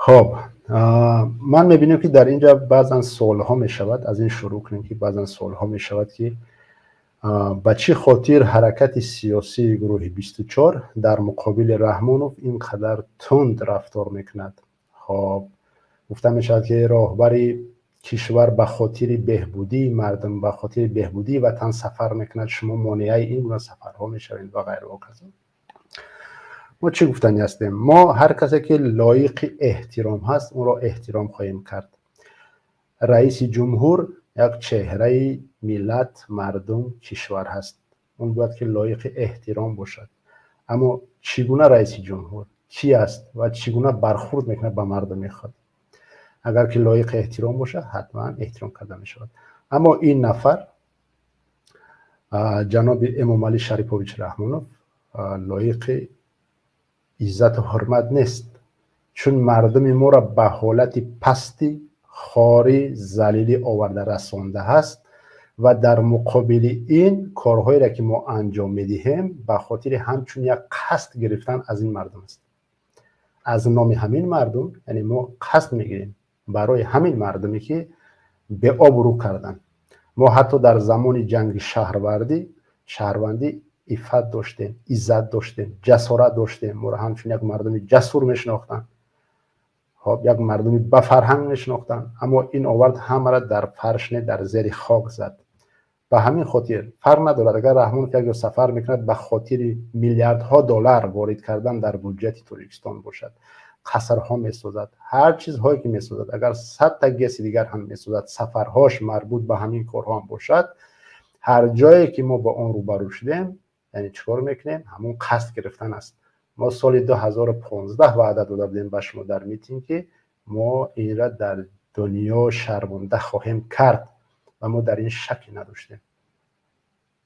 خب من میبینم که در اینجا بعضا سوال ها می شود. از این شروع کنیم که بعضا سوال ها می شود که به چه خاطر حرکت سیاسی گروه 24 در مقابل رحمانوف اینقدر تند رفتار میکند. خب گفته می شود که راهبر کشور به خاطر بهبودی مردم، به خاطر بهبودی وطن سفر میکند، شما مانع این گونه سفرها میشوید و غیره و کذا. ما چی گفتنی هستیم؟ ما هر کسی که لایق احترام هست اون را احترام خواهیم کرد. رئیس جمهور یک چهره ملت، مردم، کشور هست. اون باید که لایق احترام باشد. اما چگونه رئیس جمهور کی است و چگونه برخورد میکنه به مردم خود؟ اگر که لایق احترام باشه حتما احترام کرده می شود. اما این نفر جناب امام علی شریفوویچ رحمانوف لایق عزت و حرمت نیست، چون مردم ما را به حالت پستی، خاری، ذلیلی آورده رسانده است و در مقابل این کارهایی را که ما انجام میدهیم به خاطر همچون یک قصد گرفتن از این مردم است. از نام همین مردم، یعنی ما قصد میگیریم برای همین مردمی که به آب رو کردن. ما حتی در زمان جنگ شهروندی عفت داشتیم، عزت داشتیم، جسارت داشتیم. ما را همچون یک مردم جسور میشناختن، خب یک مردمی به فرهنگ میشناختن. اما این آورد همه را در فرشنه، در زیر خاک زد. به همین خاطر فرق ندارد اگر رحمانوف یک سفر میکند به خاطر میلیاردها دلار وارد کردن در بودجه تاجیکستان باشد، قصرها میسازد، هر چیزهایی که میسازد، اگر 100 تا گس دیگر هم میسازد، سفرهاش مربوط به همین کارها هم باشد، هر جایی که ما با اون روبرو شدیم یعنی چیکار میکنیم؟ همون قصد گرفتن است. ما سال 2015 وعده داده بودیم به شما در میتینگ که ما این را در دنیا شرمنده خواهیم کرد و ما در این شکی نداشتیم.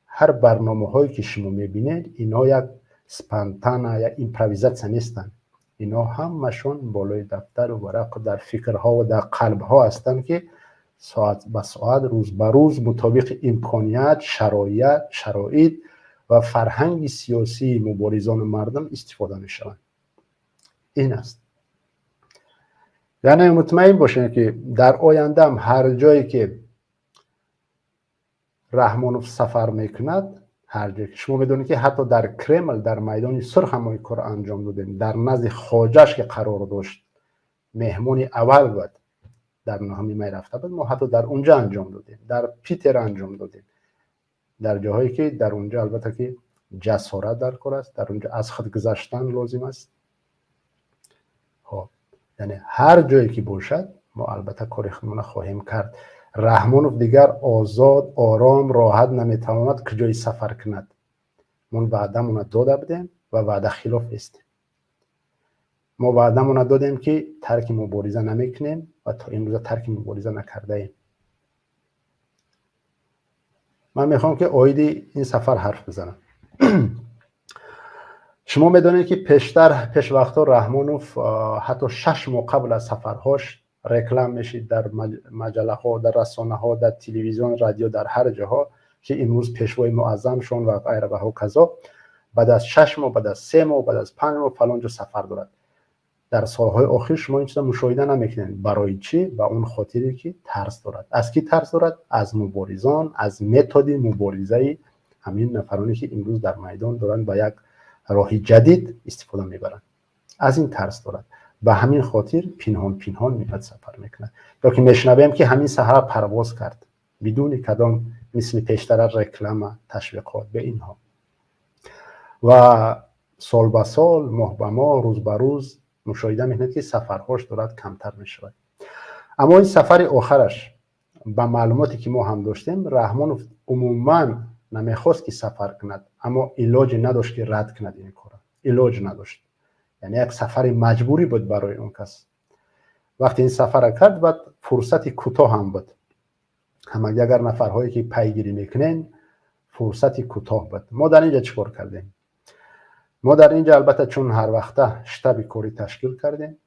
هر برنامه هایی که شما میبینید اینا یک سپانتانا یا ایمپرویزاسیون نیستن. اینا همشون بالای دفتر و ورق در فکرها و در قلبها هستند که ساعت به ساعت، روز به روز مطابق امکانیت، شرایط و فرهنگ سیاسی مبارزان مردم استفاده می شوند. این است. یعنی مطمئن باشین که در آینده هم هر جایی که رحمانوف سفر میکند، هر جایی شما میدونید که حتی در کرمل، در میدان سرخ هم این کار انجام دادیم. در نزد خواجهش که قرار داشت مهمون اول بود، در نهمی می رفته بود، ما حتی در اونجا انجام دادیم، در پیتر انجام دادیم، در جاهایی که در اونجا البته که جسارت در کار است، در اونجا از خود گذشتن لازم است. خب یعنی هر جایی که باشد ما البته کار خودمون خواهیم کرد. رحمانوف دیگر آزاد، آرام، راحت نمیتواند کجای سفر کند. ما وعده‌مون داده بودیم و وعده خلاف است. ما وعده‌مون دادیم که ترک مبارزه نمیکنیم و تا امروز ترک مبارزه نکرده ایم. من میخوام که آید این سفر حرف بزنم. شما میدونید که پیش وقتا رحمانوف حتی 6 ماه قبل از سفرهاش رکلام میشید در مجله ها، در رسانه ها، در تلویزیون، رادیو، در هر جاها که امروز پیشوای معظم شون و غیره و کذا. بعد از 6 ماه، بعد از 3 ماه، بعد از 5 ماه فلان جا سفر دارد. در سالهای اخیر شما این چیزا مشاهده نمیکنید. برای چی؟ به اون خاطری که ترس دارد. از کی ترس دارد؟ از مبارزان، از متد مبارزه همین نفرانی که امروز در میدان دارند با یک راه جدید استفاده میبرند. از این ترس دارد. به همین خاطر پنهان میاد سفر میکنه. یا که میشنویم که همین سحر پرواز کرد بدون کدام مثل پیشتر رکلام، تشویقات به اینها. و سال به سال، ماه به ماه، روز به روز مشاهده میکنید که سفرهاش دارد کمتر میشود. اما این سفر آخرش با معلوماتی که ما هم داشتیم، رحمانوف عموما نمیخواست که سفر کند، اما علاج نداشت که رد کند این کار. علاج نداشت. یعنی یک سفر مجبوری بود برای اون کس. وقتی این سفر کرد بعد فرصت کوتاه هم بود. هم اگر نفرهایی که پیگیری میکنین فرصت کوتاه بود. ما در اینجا چیکار کردیم؟ ما در اینجا البته چون هر وقته شتاب کاری تشکیل کردیم،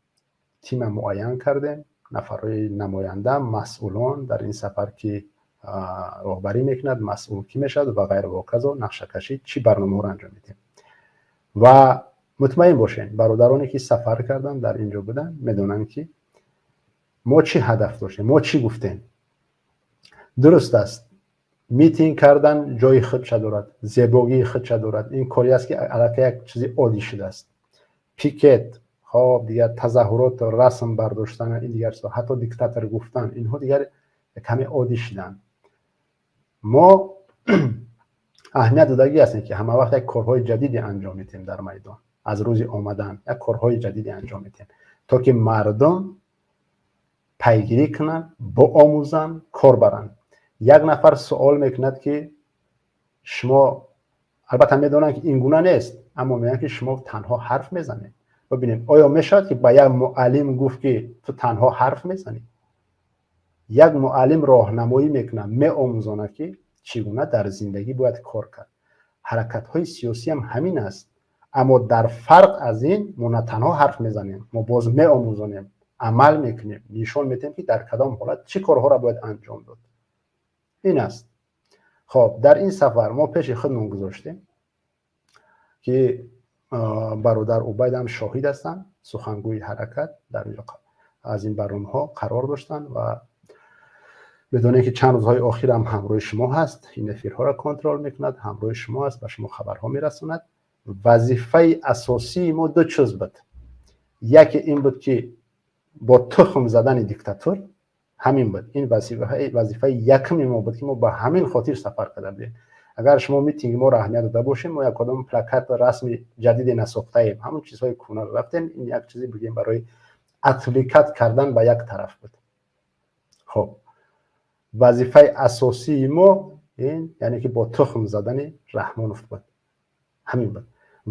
تیم معین کردیم، نفرهای نماینده، مسئولان در این سفر که راهبری میکند، مسئول کی میشد و غیره و کذا، نقشه کشی چی برنامه رو انجام میدیم. و مطمئن باشین برادرانی که سفر کردن در اینجا بودن میدونن که ما چی هدف داشتیم، ما چی گفتیم. درست است میتینگ کردن جای خودش دارد، زیبایی خودش دارد، این کاری است که علاقه یک چیزی عادی شده است. پیکت خب دیگر تظاهرات و رسم برداشتن این دیگر حتی دیکتاتور گفتن اینها دیگر کمی عادی شدن. ما اهمیت دادگی هستیم که همه وقت یک کارهای جدیدی انجام میدیم در میدان، از روز آمدن یک کارهای جدیدی انجام میدیم تا که مردم پیگیری کنن، با آموزن، کار برن. یک نفر سوال میکند که شما، البته میدونن که این گونه نیست، اما میگن که شما تنها حرف میزنید. ببینیم آیا میشد که با یک معلم گفت که تو تنها حرف میزنی؟ یک معلم راهنمایی میکنه، میآموزونه که چگونه در زندگی باید کار کرد. حرکت های سیاسی هم همین است، اما در فرق از این ما نه تنها حرف میزنیم، ما باز میآموزونیم، عمل میکنیم، نشون میدیم که در کدام حالت چه کارها را باید انجام داد. این است. خب در این سفر ما پیش خودمون گذاشتیم که برادر عبید هم شاهد هستن، سخنگوی حرکت در اینجا از این برنامه‌ها قرار داشتن و بدون اینکه چند روزهای اخیر هم همراه شما هست، این افیرها را کنترل میکند، همراه شما هست و شما خبرها میرساند. وظیفه اساسی ما دو چیز بود. یکی این بود که با تخم زدن دیکتاتور، همین بود. این وظیفه یکم ما بود که ما با همین خاطر سفر کردیم. اگر شما میتینگ ما را اهمیت داده باشیم، ما یک کدام پلاکت رسمی جدید نساخته ایم، همون چیزهای کهنه رفتیم، این یک چیزی بگیم برای اپلیکیت کردن به یک طرف بود. خب وظیفه اساسی ما این یعنی که با تخم زدن رحمانوف بود، همین بود.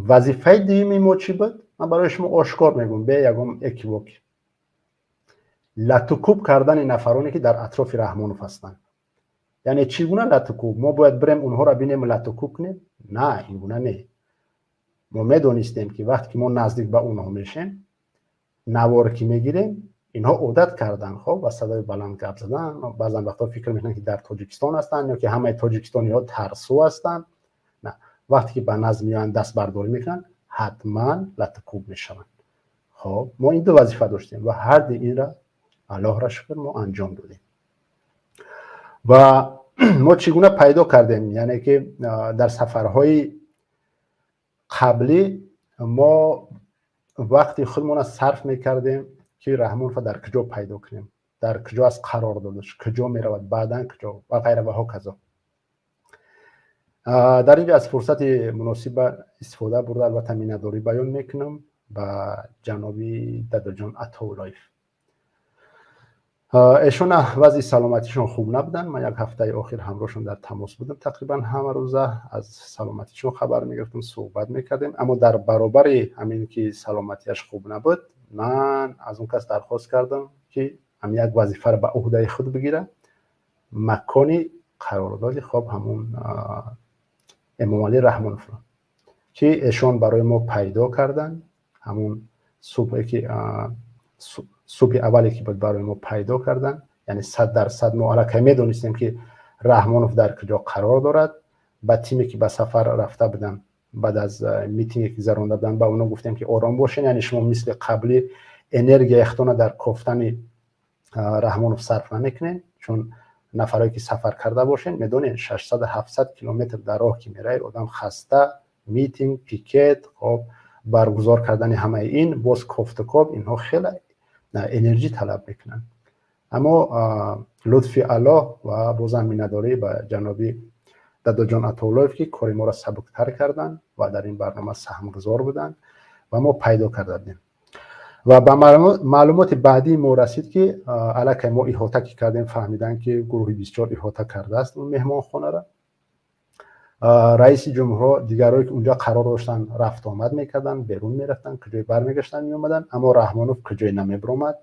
وظیفه دیگه ما چی بود؟ من برای شما آشکار میگم به یکم اکیووک، لطوکوب کردن نفرانی که در اطراف رحمانوف هستند. یعنی چگونه لطوکوب؟ ما باید بریم اونها را ببینیم لطوکوب کنیم؟ نه، اینگونه نه. ما میدونستیم که وقتی که ما نزدیک به اونها میشیم، نوار که میگیریم، اینها عادت کردن خب و صدای بلند گپ زدن. بعضا وقتا فکر میکنن که در تاجیکستان هستن یا که همه تاجیکستانی ها ترسو هستن. نه، وقتی که به نظم میان دست برداری میکنن حتما لطوکوب میشون. خب ما این دو وظیفه داشتیم و هر دو این را الله را شکر ما انجام دادیم. و ما چگونه پیدا کردیم؟ یعنی که در سفرهای قبلی ما وقتی خودمون را صرف میکردیم که رحمانوف در کجا پیدا کنیم، در کجا از قرار دادش، کجا میرود، بعدن کجا و غیره و ها کذا. در اینجا از فرصت مناسب استفاده برده البته مینداری بیان میکنم به جنابی داداجان عطاولایف. ایشون وضع سلامتیشون خوب نبودن. من یک هفته آخر همراهشون در تماس بودم، تقریبا همه روزه از سلامتیشون خبر میگرفتم، صحبت میکردیم. اما در برابر همین که سلامتیش خوب نبود، من از اون کس درخواست کردم که هم یک وظیفه رو به عهده خود بگیره. مکانی قراردادی خب همون امام علی رحمانوف رو که ایشون برای ما پیدا کردن، همون صبحی که صبح اولی که بود برای ما پیدا کردن. یعنی 100% ما علاقه میدونستیم که رحمانوف در کجا قرار دارد. با تیمی که به سفر رفته بودن، بعد از میتینگی که گذرانده بودن، با اونا گفتیم که آرام باشین، یعنی شما مثل قبلی انرژی اختونه در کفتن رحمانوف صرف نکنین، چون نفرایی که سفر کرده باشین میدونین 600-700 کیلومتر در راه که میره آدم خسته، میتینگ، پیکت، خب برگزار کردن همه این، باز کفتکاب، اینها خیلی انرژی طلب میکنن. اما لطفی الله و بازم مینداری به جنابی داداجان عطاولایف که کاری ما را سبکتر کردن و در این برنامه سهمگزار بودن و ما پیدا کردیم. و به معلومات بعدی ما رسید که علاقه ما احاطه کردیم، فهمیدن که گروه 24 احاطه کرده است اون مهمان خانه را. رئیس جمهور دیگرایی که اونجا قرار داشتن رفت آمد میکردن، بیرون میرفتن، کجای برمیگشتن میومدن، اما رحمانوف کجای نمیبرامد.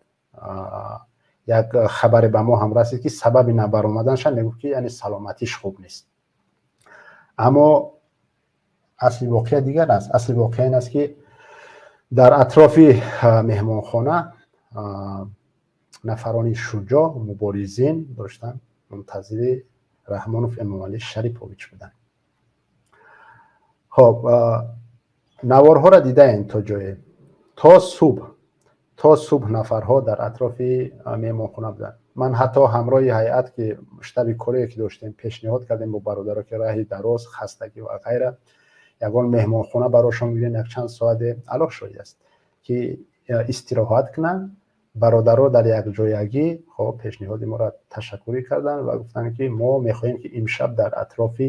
یک خبر به ما هم رسید که سبب نبر آمدنش میگفت که یعنی سلامتیش خوب نیست. اما اصلی واقعیت دیگر است. اصلی واقعیت این است که در اطراف مهمانخانه نفرانی شجاع و مبارزین داشتن منتظر رحمانوف امام علی شریپوویچ بودن. خب نوارها را دیدن تا جای تا صبح نفرها در اطراف مهمانخانه بودن. من حتی همراه هیئت که شب کاری که داشتیم پیشنهاد کردیم با برادرها که راهی دراز، خستگی و غیره، یگان مهمانخانه براشون میگن یک چند ساعت علاق شده است که استراحت کنن. برادرها در یک جایگی خب پیشنهاد ما را تشکری کردن و گفتن که ما میخواهیم که امشب در اطراف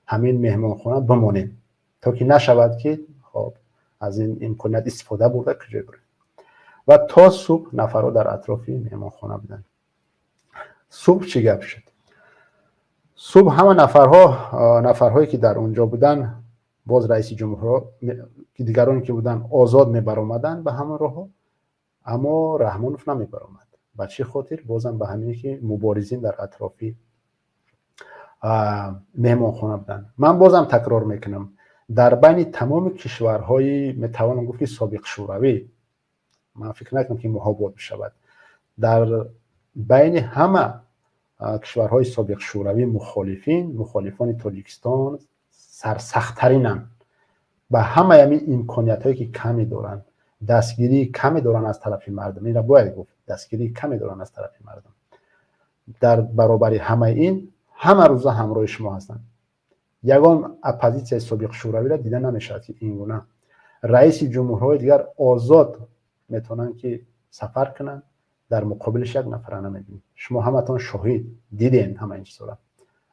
همین مهمانخانه بمانیم تا که نشود که خب از این امکانیت استفاده برده کجای بریم. و تا صبح نفرها در اطراف مهمانخانه بودن. صبح چی گپ شد؟ صبح همه نفرهایی که در اونجا بودن، باز رئیس جمهور که دیگرانی که بودن آزاد میبر آمدن به همه راه، اما رحمانوف نمیبر آمد. به چه خاطر؟ بازم به همینی که مبارزین در اطراف مهمانخانه بودن. من بازم تکرار میکنم، در بین تمام کشورهای میتوانم گفت سابق شوروی، من فکر نکنم که محابات بشود، در بین همه کشورهای سابق شوروی مخالفان تاجیکستان سرسخت‌ترینن. به همه همین امکانیت هایی که کمی دارن، دستگیری کمی دارن از طرف مردم، این را باید گفت، دستگیری کمی دارن از طرف مردم. در برابر همه این همه روزا همراه شما هستن. یگان اپوزیسیون سابق شوروی را دیده نمیشد که این گونه رئیس جمهورهای دیگر آزاد میتونن که سفر کنن، در مقابلش یک نفر نمیدین. شما همتون شاهد دیدین همه این چیزا.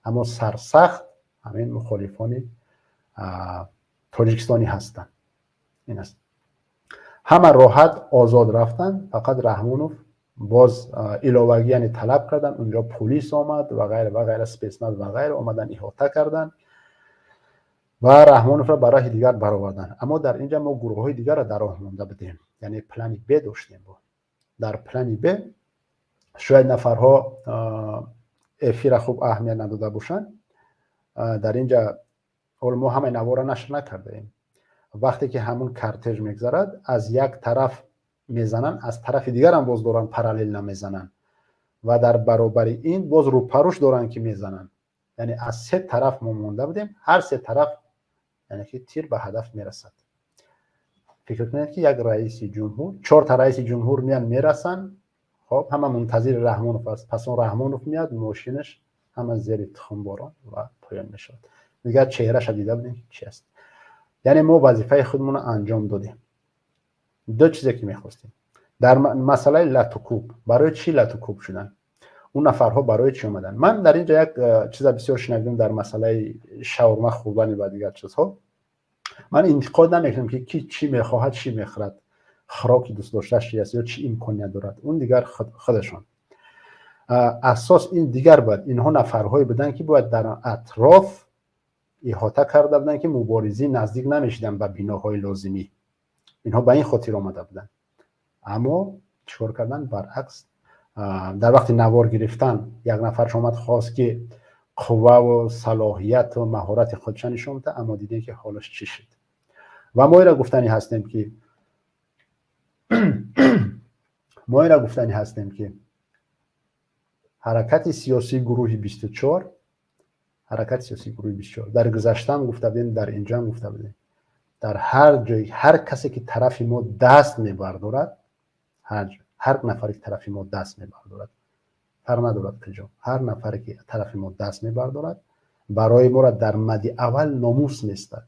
اما سرسخت همین مخالفان تاجیکستانی هستن. این است. همه راحت آزاد رفتن، فقط رحمانوف باز علاوگی یعنی طلب کردن، اونجا پلیس آمد و غیره و غیره، سپیسناد و غیره آمدن احاطه کردن و رحمانوف را برای دیگر برآوردن. اما در اینجا ما گروه های دیگر را در راه مانده بودیم، یعنی پلن ب داشتیم. در پلن ب شاید نفرها افی را خوب اهمیت نداده باشند. در اینجا ما همه نوار را نشر نکردیم. وقتی که همون کارتژ میگذرد از یک طرف میزنن، از طرف دیگر هم باز دارن پارالل نمیزنن و در برابر این باز رو پروش دارن که میزنن. یعنی از سه طرف ما مونده بودیم، هر سه طرف یعنی که تیر به هدف میرسد. فکر کنید که یک رئیس جمهور، 4 تا رئیس جمهور میان میرسن، خب همه منتظر رحمانوف است. پس اون رحمانوف میاد، ماشینش همه زیر تخم باران و پایان میشد. دیگه چهرهش دیده بودیم چی است. یعنی ما وظیفه خودمون رو انجام دادیم. دو چیزی که میخواستیم در مسئله لاتوکوب، برای چی لاتوکوب شدن؟ اون نفرها برای چی اومدن؟ من در اینجا یک چیز بسیار شنیدم در مسئله شاورما خوردن و دیگر چیزها. من انتقاد نمیکنم که کی چی میخواهد، چی میخورد، خوراکی دوست داشته چی است یا چی امکانیت دارد، اون دیگر خودشان. اساس این دیگر بود. اینها نفرهایی بودن که باید در اطراف احاطه کرده بودن که مبارزین نزدیک نمیشدن به بناهای لازمی. اینها به این خاطر آمده بودن. اما چیکار کردن؟ برعکس. در وقت نوار گرفتن یک نفر اومد خواست که قوه و صلاحیت و مهارت خودش نشون بده، اما دیدن که حالش چی شد. و ما را گفتنی هستیم که حرکت سیاسی گروه 24 در گذشته هم گفته بودیم، در اینجا هم گفته بودیم، در هر جای هر کسی که طرف ما دست میبردارد، هر نفری که طرف ما دست میبردارد، فرق ندارد کجا، هر نفری که طرف ما دست میبردارد برای ما را در مد اول ناموس نیستد.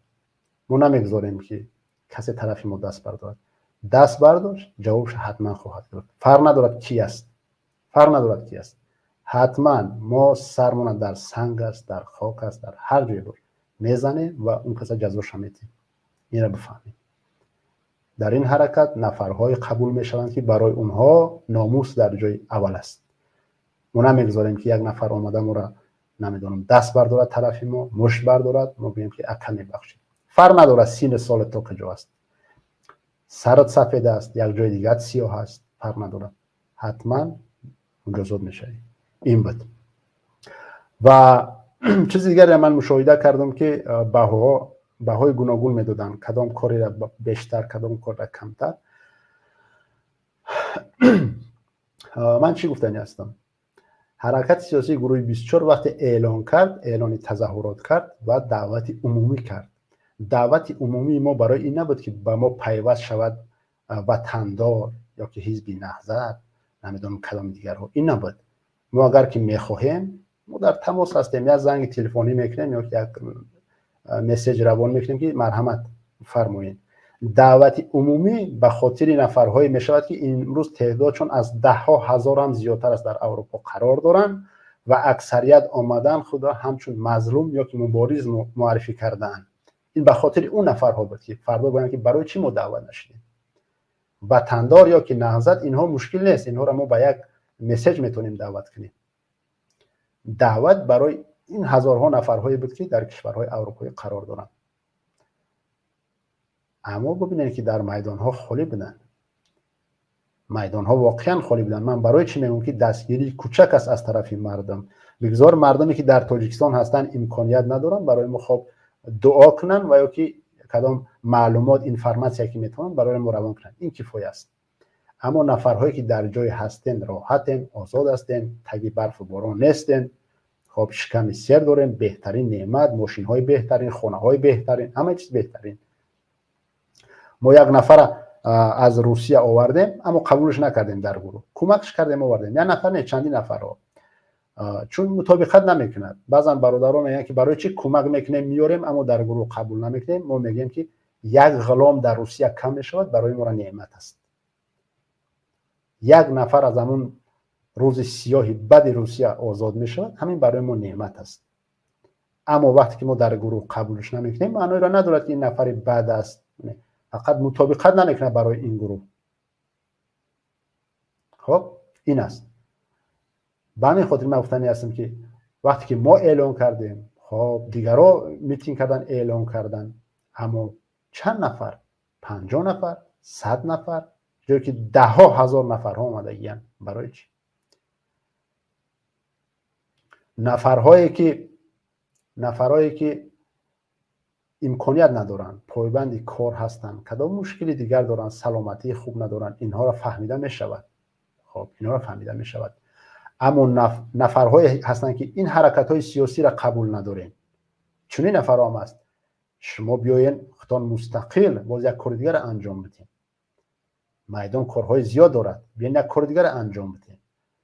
ما نمیگذاریم که کسی طرف ما دست بردارد. دست برداشت جوابش حتما خواهد گرفت. فرق ندارد کی است. حتما ما سرمون در سنگ است، در خاک است، در هر جای میزنه و اون کسی جزاش میده. این را بفهمید. در این حرکت نفرهای قبول میشوند که برای اونها ناموس در جای اول است. ما نمیگذاریم که یک نفر آمده ما را نمیدونم دست بردارد طرف ما، مشت بردارد، ما بگیم که اکا میبخشید. فرق ندارد سین سال تو کجا است. سرت سفید است، یک جای دیگه سیاه است، فرق ندارد. حتما مجازات میشه. این بود. و چیز دیگری من مشاهده کردم که بهای گوناگون میدادن، کدام کاری را بیشتر، کدام کار را کمتر. من چی گفتنی هستم؟ حرکت سیاسی گروه 24 وقتی اعلان تظاهرات کرد و دعوت عمومی کرد، دعوت عمومی ما برای این نبود که به ما پیوست شود وطندار یا که حزب نهضت نمیدونم کدام دیگرها. این نبود. ما اگر که میخواهیم ما در تماس هستیم، یا زنگ تلفنی میکنیم یا یک مسیج روان میکنیم که مرحمت فرمایید. دعوت عمومی به خاطر نفرهای میشود که امروز تعدادشون از 10,000 هم زیادتر است در اروپا قرار دارن و اکثریت آمدن خدا همچون مظلوم یا که مبارز معرفی کردن. این به خاطر اون نفرها بود که فردا باید که برای چی ما دعوت نشدیم. وطندار یا که نهضت اینها مشکل نیست، اینها را ما با یک مسیج میتونیم دعوت کنیم. دعوت برای این هزارها نفرهایی بود که در کشورهای اروپایی قرار دارن. اما ببینید که در میدانها خالی بودن، میدانها واقعا خالی بودن. من برای چی میگم که دستگیری کوچک است از طرف مردم. بگذار مردمی که در تاجیکستان هستن امکانیت ندارن برای ما خب دعا کنن و یا که کدام معلومات اینفورماسیون که میتونن برای ما روان کنن، این کفایه است. اما نفرهایی که در جای هستن راحتن، آزاد هستن، تگی برف و باران نیستن، خب شکم سیر دارن، بهترین نعمت، ماشین های بهترین، خانه های بهترین، همه چیز بهترین. ما یک نفر از روسیه آوردیم اما قبولش نکردیم، در گروه کمکش کردیم آوردیم، یک نفر نه چندین نفر ها، چون مطابقت نمیکند. بعضا برادران میگن که برای چی کمک میکنیم میاریم اما در گروه قبول نمیکنیم. ما میگیم که یک غلام در روسیه کم میشود برای ما نعمت است. یک نفر از همون روز سیاهی بد روسیه آزاد میشود، همین برای ما نعمت است. اما وقتی که ما در گروه قبولش نمیکنیم معنی را ندارد که این نفر بد است، فقط مطابقت نمیکنه برای این گروه. خب این است. به همین خاطر من گفتنی هستم که وقتی که ما اعلان کردیم، خب دیگرها میتینگ کردن، اعلان کردن، اما چند نفر، 50 نفر، 100 نفر، جایی که 10,000 نفر ها آمده گیان. برای چی؟ نفرهایی که امکانیت ندارن، پایبند کار هستن، کدام مشکلی دیگر دارن، سلامتی خوب ندارن، اینها را فهمیده می شود. خب اینها را فهمیده می شود. اما نفرهایی هستن که این حرکت های سیاسی را قبول ندارن. چون این نفر هم است، شما بیاین خودتان مستقل باز یک کار دیگر انجام بدین. میدان کارهای زیاد دارد، بیاین یک کار دیگر انجام بدین.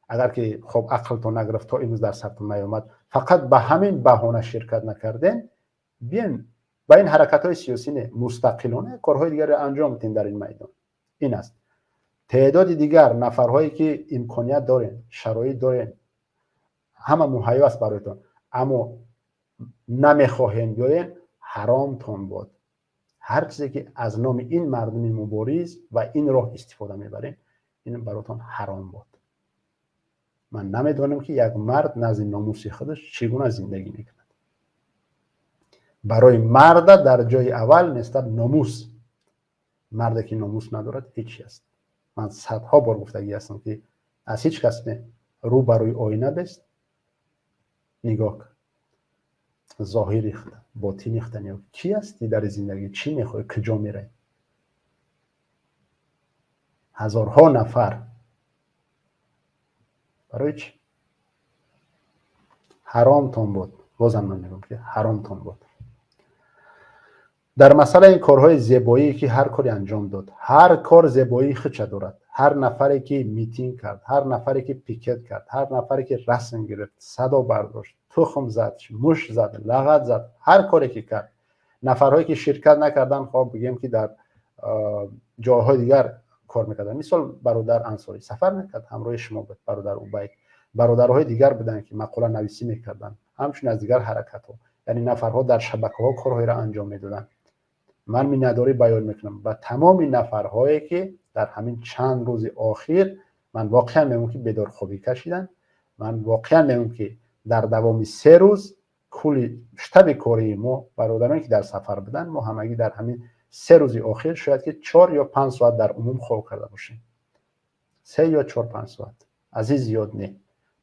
اگر که خب عقلتون نگرفت تا امروز در ثبت نیامد، فقط به همین بهانه شرکت نکردین، بیاین با این حرکت های سیاسی نه مستقلانه کارهای دیگر انجام بدین در این میدان. این است. تعداد دیگر نفرهایی که امکانیت دارین، شرایط دارین، همه مهیا است برایتون، اما نمیخواهین بیاین، حرام تون بود. هر چیزی که از نام این مردم مبارز و این راه استفاده میبرین، این براتون حرام بود. من نمیدونم که یک مرد نزد ناموس خودش چگونه زندگی میکند. برای مرد در جای اول نسبت ناموس. مرد که ناموس ندارد هیچی است. من صدها بار گفتگی هستم که از هیچ کس رو برای آینه بست، نگاه کن، ظاهر ریخته، باطن ریخته، نگاه کی هستی در زندگی، چی میخوای، کجا میره. هزارها نفر برای چی؟ حرام تون بود. بازم من میگم که حرام تون بود. در مسئله این کارهای زیبایی که هر کاری انجام داد، هر کار زیبایی خودش دارد. هر نفری که میتینگ کرد، هر نفری که پیکت کرد، هر نفری که رسم گرفت، صدا برداشت، تخم زد، مش زد، لغت زد، هر کاری که کرد. نفرهایی که شرکت نکردن، خب بگیم که در جاهای دیگر کار میکردن. مثال برادر انصاری سفر نکرد، همراه شما بود. برادر عبید، برادرهای دیگر بودن که مقاله نویسی میکردن، همچنین از دیگر حرکت ها. یعنی نفرها در شبکه ها کارهای را انجام میدادن. من مینداری بیان میکنم و تمام نفرهایی که در همین چند روز آخر من واقعا میگم که بدار خوابی کشیدن. من واقعا میگم که در دوام 3 روز کل شتاب کاری ما برادرانی که در سفر بودن، ما همگی در همین 3 روز آخر شاید که 4 یا 5 ساعت در عموم خواب کرده باشیم. 3 یا 4-5 ساعت، از این زیاد نه.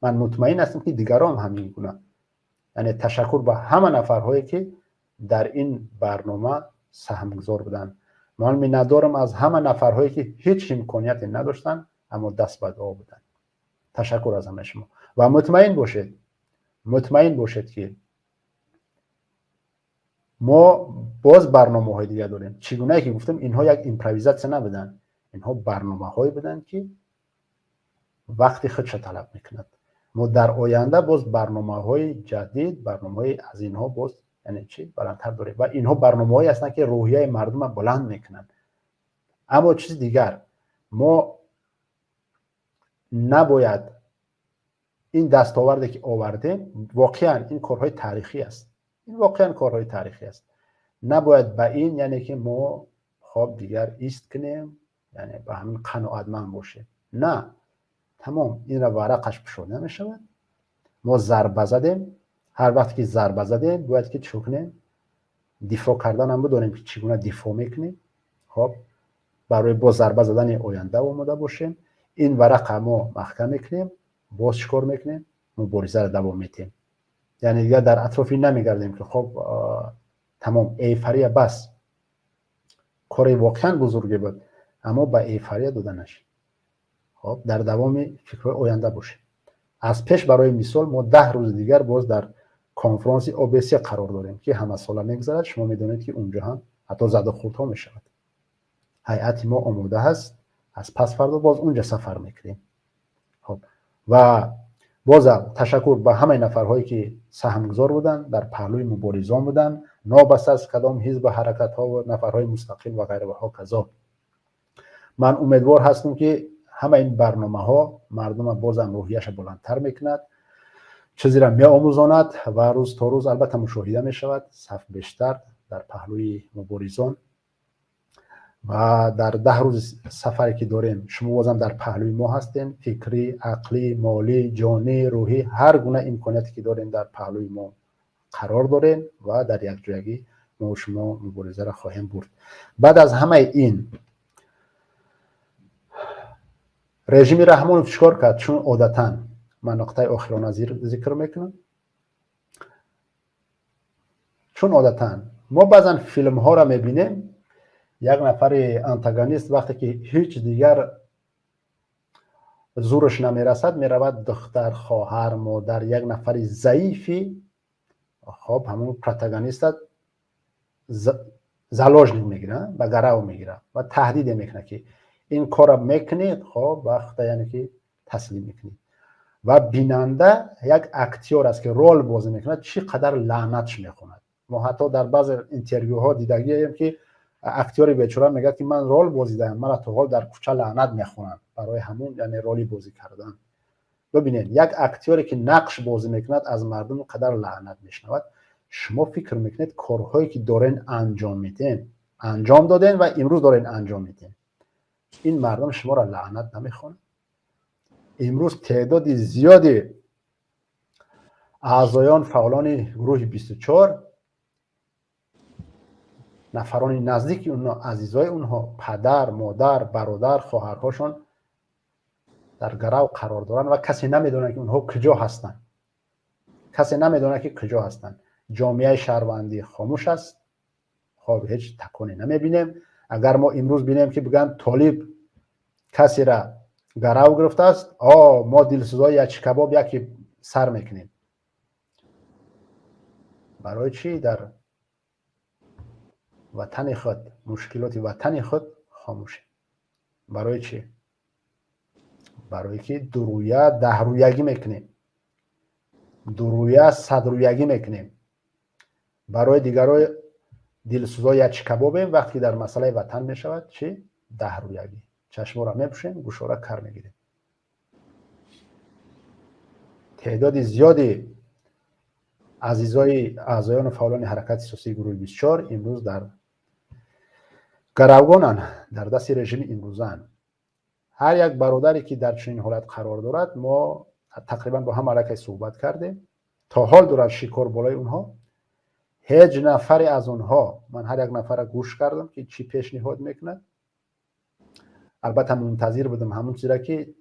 من مطمئن هستم که دیگران هم همین گونه. یعنی تشکر به همه نفرهایی که در این برنامه سهمگذار بودن. من میندارم از همه نفرهایی که هیچ امکانیتی نداشتن اما دست به دعا بودن. تشکر از همه شما. و مطمئن باشید که ما باز برنامه های دیگه داریم. چگونه که گفتم اینها یک ایمپرویزاسیون نبودن، اینها برنامه هایی بودن که وقتی خودش طلب میکند. ما در آینده باز برنامه های جدید، برنامه های از اینها باز یعنی چی بلندتر داریم و اینها برنامه هایی هستند که روحیه مردم بلند میکنند. اما چیز دیگر، ما نباید این دستاوردی که آوردیم، واقعا این کارهای تاریخی است، این واقعا کارهای تاریخی است، نباید به این یعنی که ما خب دیگر ایست کنیم، یعنی به همین قناعتمند باشیم. نه، تمام این را ورقش پشورده نمیشود. ما ضربه زدیم، هر وقت که ضربه زدیم باید که چی کنیم؟ دفاع کردن هم بدونیم که چگونه دفاع میکنیم. خب برای با ضربه زدن آینده آماده باشیم. این ورق ما محکم میکنیم، باز چیکار میکنیم؟ مبارزه را دوام میدیم. یعنی دیگه در اطرافی نمیگردیم که خب تمام ایفریه بس، کار واقعا بزرگی بود اما به ایفریه دادنش. خب در دوام فکر آینده باشیم. از پیش برای مثال ما 10 روز دیگر باز در کنفرانس OBC قرار داریم که همه ساله میگذرد. شما میدونید که اونجا هم حتی زد و خورد ها میشود. هیئت ما آماده هست، از پس فردا باز اونجا سفر میکنیم. خب و باز تشکر به همه نفرهایی که سهمگزار بودن، در پهلوی مبارزان بودن، نابسته از کدام حزب و حرکت ها و نفرهای مستقل و غیره و هاکذا. من امیدوار هستم که همه این برنامه ها مردم بازم روحیش بلندتر میکند، چیزی را می آموزاند و روز تا روز البته مشاهده می شود صف بیشتر در پهلوی مبارزان. و در 10 روز سفری که داریم شما بازم در پهلوی ما هستین، فکری، عقلی، مالی، جانی، روحی، هر گونه امکاناتی که دارین در پهلوی ما قرار دارین و در یک جایگی ما و شما مبارزه را خواهیم برد. بعد از همه این رژیم رحمانوف چیکار کرد؟ چون عادتاً من نقطه آخرانه ذکر میکنم، چون عادتاً ما بعضا فیلم ها را میبینیم یک نفر انتاگونیست وقتی که هیچ دیگر زورش نمیرسد میرود دختر، خواهر، مادر، یک نفر ضعیفی خب همون پروتاگونیست زلاج میگیره و گرو میگیره و تهدید میکنه که این کار میکنید خب وقت یعنی که تسلیم میکنید. و بیننده یک اکتیور است که رول بازی میکنه چقدر لعنتش میخوند. ما حتی در بعض اینترویوها دیدگیم که اکتیور بیچاره میگه که من رول بازی دادم، من تو حال در کوچه لعنت میخونم برای همون یعنی رولی بازی کردن. ببینید یک اکتیوری که نقش بازی میکند از مردم قدر لعنت میشنود. شما فکر میکنید کارهایی که دارین انجام میدین، انجام دادین و امروز دارین انجام میدین، این مردم شما را لعنت نمیخوان؟ امروز تعداد زیادی اعضایان فعالان گروه 24 نفران نزدیک اونها، عزیزای اونها، پدر، مادر، برادر، خواهرهاشون در گرو قرار دارن و کسی نمیدونه که اونها کجا هستن. کسی نمیدونه که کجا هستن. جامعه شهروندی خاموش است. خب هیچ تکانی نمیبینیم. اگر ما امروز بینیم که بگن طالب کسی را گرو گرفته است، ما دلسوزای یک کباب یکی سر میکنیم. برای چی در وطن خود، مشکلات وطن خود خاموشه؟ برای چی؟ برای که درویه 10 رویگی میکنیم، درویه 100 رویگی میکنیم. برای دیگرای دلسوزای یک کبابیم، وقتی در مسئله وطن میشود چی؟ 10 رویگی. چشم را میپوشیم، گوش را کر میگیریم. تعداد زیادی اعضایان فعالان حرکت سیاسی گروه 24 امروز در گروگانن، در دست رژیم امروزن. هر یک برادری که در چنین حالت قرار دارد ما تقریبا با هم علیه صحبت کردیم. تا حال دارد شکار بالای اونها. هیچ نفری از اونها، من هر یک نفر را گوش کردم که چی پیشنهاد میکنه. البته منتظر بودم همون چیزی را که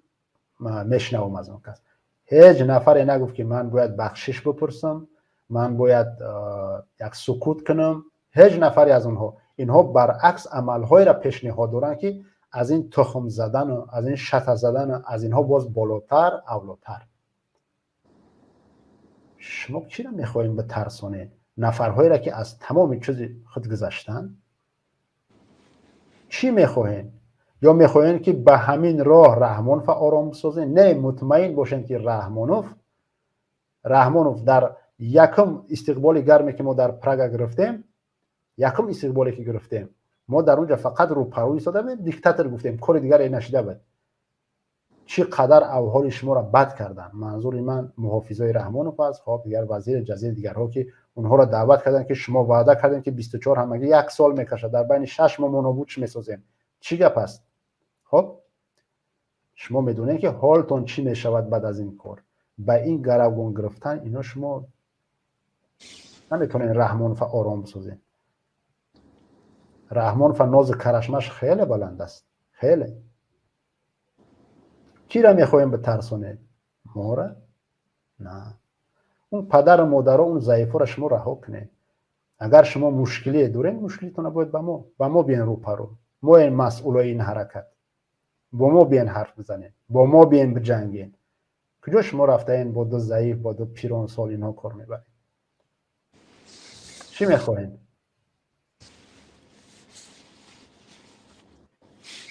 میشنوم از اون کس. هیچ نفری نگفت که من باید بخشش بپرسم، من باید یک سکوت کنم. هیچ نفری از اونها. اینها برعکس عملهای را پیشنهاد دارن که از این تخم زدن و از این شطح زدن از اینها باز بالاتر اولاتر. شما چی را میخواین به ترسانه؟ نفرهایی را که از تمام چیز خود گذشتن چی میخواهین؟ یا میخواهین که به همین راه رحمانوف آرام بسازین؟ نه، مطمئن باشین که رحمانوف در یکم استقبال گرمی که ما در پراگ گرفتیم، یکم استقبالی که گرفتیم، ما در اونجا فقط رو پروی ایستاده بودیم، دیکتاتور گفتیم، کار دیگر نشیده بود. چقدر احوال شما را بد کردن. منظور من محافظای رحمانوف است، خب دیگر وزیر جزیره دیگرها که اونها را دعوت کردن که شما وعده کردین که 24 همگی 1 سال میکشه، در بین 6 ماه نابود میسازیم. چی گپ است؟ خب شما میدونین که حالتون چی میشود بعد از این کار. با این گروگان گرفتن اینا شما نمیتونین رحمانوف آرام بسازین. رحمانوف ناز کرشمش خیلی بلند است، خیلی. کی را میخوایم به ترسونید؟ ما را؟ نه. اون پدر و مادر اون ضعیفا را شما رها کنید. اگر شما مشکلی دارین، مشکلیتون باید با ما بیان رو پرو. ما این مسئولای این حرکت، با ما بیان حرف بزنین، با ما بیان بجنگین. کجا شما رفته این با دو ضعیف، با دو پیران سال اینها کار میبرین؟ چی میخواین؟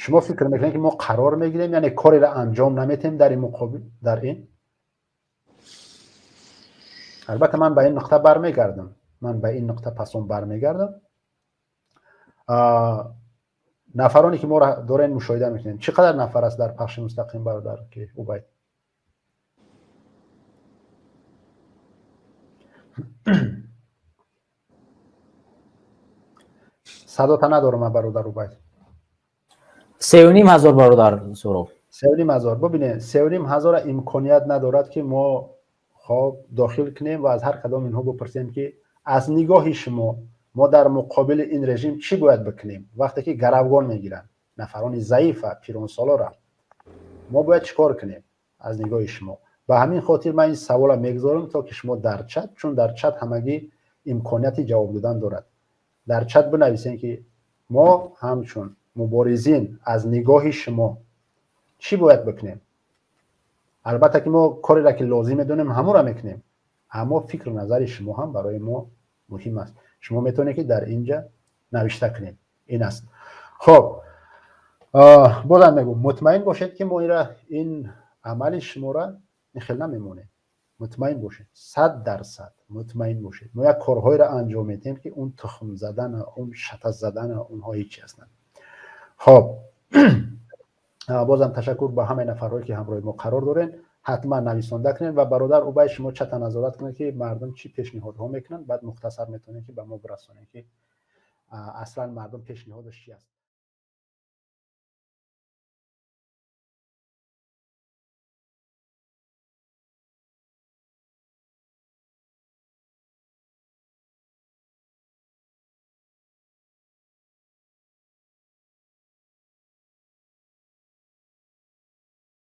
شما فکر میکنین که ما قرار میگیریم یعنی کاری را انجام نمیتیم در این مقابل؟ در این البته من به این نقطه برمیگردم. نفرانی که ما را دارین مشاهده میکنین، چقدر نفر است در پخش مستقیم برادر که عبید؟ صداتا ندارم برادر عبید. 3,500 برادر سورو. 3,500. ببینید 3,500 امکانیت ندارد که ما خب داخل کنیم و از هر کدام اینها بپرسیم که از نگاه شما ما در مقابل این رژیم چی باید بکنیم. وقتی که گروگان میگیرن نفران ضعیف پیران سالا را، ما باید چیکار کنیم از نگاه شما؟ به همین خاطر من این سوال میگذارم تا که شما در چت، چون در چت همگی امکانیت جواب دادن دارد، در چت بنویسین که ما همچون مبارزین از نگاه شما چی باید بکنیم. البته که ما کاری را که لازم میدونیم همون را میکنیم، اما فکر و نظر شما هم برای ما مهم است. شما میتونید که در اینجا نوشته کنید. این است. خب بازم میگم مطمئن باشید که ما این عمل شما را خیلی نمیمونه. مطمئن باشید، 100% مطمئن باشید. ما یک کارهایی را انجام میدیم که اون تخم زدن، اون شتک زدن اونها هیچی هستند. خب بازم تشکر به همه نفرهایی که همراه ما قرار دارین. حتما نویسنده کنین و برادر عبید شما چت نظارت کنین که مردم چی پیشنهادها میکنن، بعد مختصر میتونین که به ما برسونین که اصلا مردم پیشنهادش چی است.